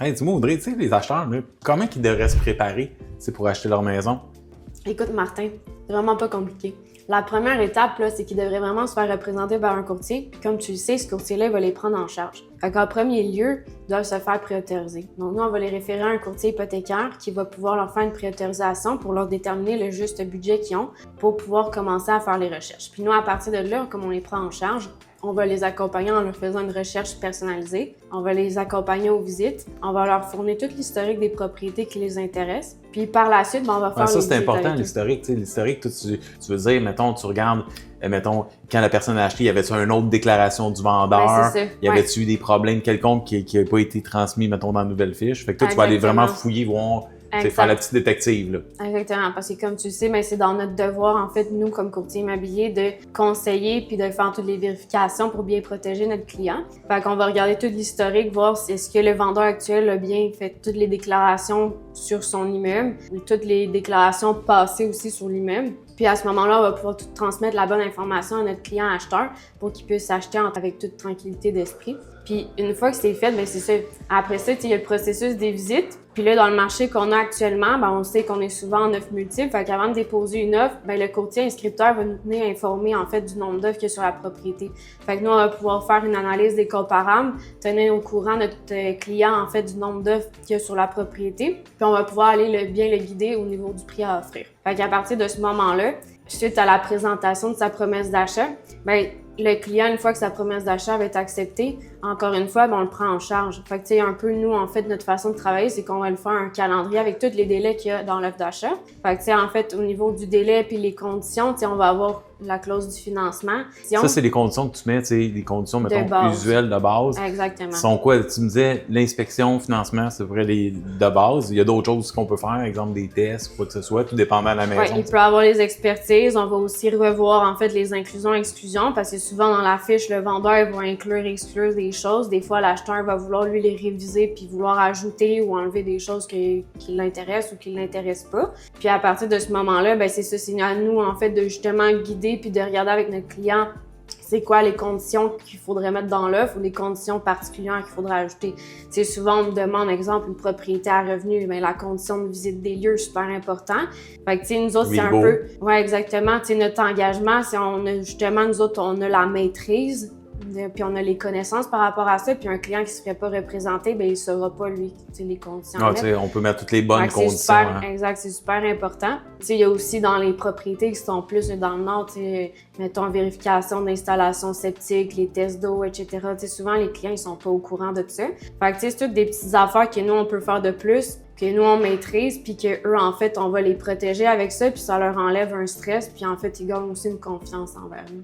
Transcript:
Hey, dis-moi, Audrey, tu sais, les acheteurs, là, comment ils devraient se préparer pour acheter leur maison? Écoute, Martin, c'est vraiment pas compliqué. La première étape, là, c'est qu'ils devraient vraiment se faire représenter par un courtier. Puis comme tu le sais, ce courtier-là, il va les prendre en charge. Fait qu'en premier lieu, ils doivent se faire préautoriser. Donc, nous, on va les référer à un courtier hypothécaire qui va pouvoir leur faire une préautorisation pour leur déterminer le juste budget qu'ils ont pour pouvoir commencer à faire les recherches. Puis nous, à partir de là, comme on les prend en charge, on va les accompagner en leur faisant une recherche personnalisée. On va les accompagner aux visites. On va leur fournir tout l'historique des propriétés qui les intéressent. Puis par la suite, on va faire Ça, les c'est visites important, avec eux. l'historique. Tu sais, l'historique, tu veux dire, mettons, tu regardes, mettons, quand la personne a acheté, y avait-tu une autre déclaration du vendeur? Ben, c'est ça, Y avait-tu eu des problèmes quelconques qui n'avaient pas été transmis, mettons, dans la nouvelle fiche? Fait que toi, tu vas aller Exactement. vraiment fouiller, voir, Exact. faire la petite détective, là. Exactement, parce que comme tu le sais, ben, c'est dans notre devoir, en fait, nous, comme courtier immobilier, de conseiller puis de faire toutes les vérifications pour bien protéger notre client. Fait qu'on va regarder tout l'historique, voir si est-ce que le vendeur actuel a bien fait toutes les déclarations sur son immeuble ou toutes les déclarations passées aussi sur l'immeuble. Puis à ce moment-là, on va pouvoir tout transmettre la bonne information à notre client acheteur pour qu'il puisse acheter avec toute tranquillité d'esprit. Puis une fois que c'est fait, ben c'est ça. Après ça, il y a le processus des visites. Puis là, dans le marché qu'on a actuellement, ben on sait qu'on est souvent en offre multiple. Fait qu'avant de déposer une offre, ben le courtier inscripteur va nous tenir informés en fait du nombre d'offres qu'il y a sur la propriété. Fait que nous, on va pouvoir faire une analyse des comparables, tenir au courant notre client en fait du nombre d'offres qu'il y a sur la propriété. Puis on va pouvoir aller bien le guider au niveau du prix à offrir. Fait qu'à partir de ce moment-là, suite à la présentation de sa promesse d'achat, ben le client, une fois que sa promesse d'achat va être acceptée, encore une fois, ben, on le prend en charge. Fait que, tu sais, un peu, nous, en fait, notre façon de travailler, c'est qu'on va le faire un calendrier avec tous les délais qu'il y a dans l'offre d'achat. Fait que, tu sais, en fait, au niveau du délai puis les conditions, tu sais, on va avoir la clause du financement. Ça, c'est les conditions que tu mets, tu sais, des conditions, mettons, usuelles de base. Exactement. Sont quoi? Tu me disais, l'inspection, financement, c'est vrai, les de base. Il y a d'autres choses qu'on peut faire, exemple des tests ou quoi que ce soit, tout dépendant de la maison. Oui, il peut y avoir les expertises. On va aussi revoir, en fait, les inclusions-exclusions parce que souvent, dans la fiche, le vendeur va inclure, exclure des choses. Des fois, l'acheteur va vouloir, lui, les réviser puis vouloir ajouter ou enlever des choses qui l'intéressent ou qui ne l'intéressent pas. Puis à partir de ce moment-là, ben c'est ça, c'est à nous, en fait, de justement guider puis de regarder avec notre client c'est quoi les conditions qu'il faudrait mettre dans l'offre ou les conditions particulières qu'il faudrait ajouter. Tu sais, souvent, on me demande, exemple, une propriété à revenu, bien, la condition de visite des lieux, super important. Fait que, tu sais, nous autres, c'est un peu... Ouais, exactement. Tu sais, notre engagement, c'est on a justement, nous autres, on a la maîtrise, puis on a les connaissances par rapport à ça, puis un client qui se ferait pas représenter, bien, il saura pas, lui, tu sais, les conditions. Ah, tu sais, on peut mettre toutes les bonnes conditions. Super, Exact, c'est super important. Tu sais, il y a aussi dans les propriétés qui sont plus dans le nord, tu sais, mettons, vérification d'installation septique, les tests d'eau, etc. Tu sais, souvent, les clients, ils sont pas au courant de ça. Fait que, tu sais, c'est toutes des petites affaires que nous, on peut faire de plus, que nous, on maîtrise, puis que eux, en fait, on va les protéger avec ça, puis ça leur enlève un stress, puis en fait, ils gagnent aussi une confiance envers nous.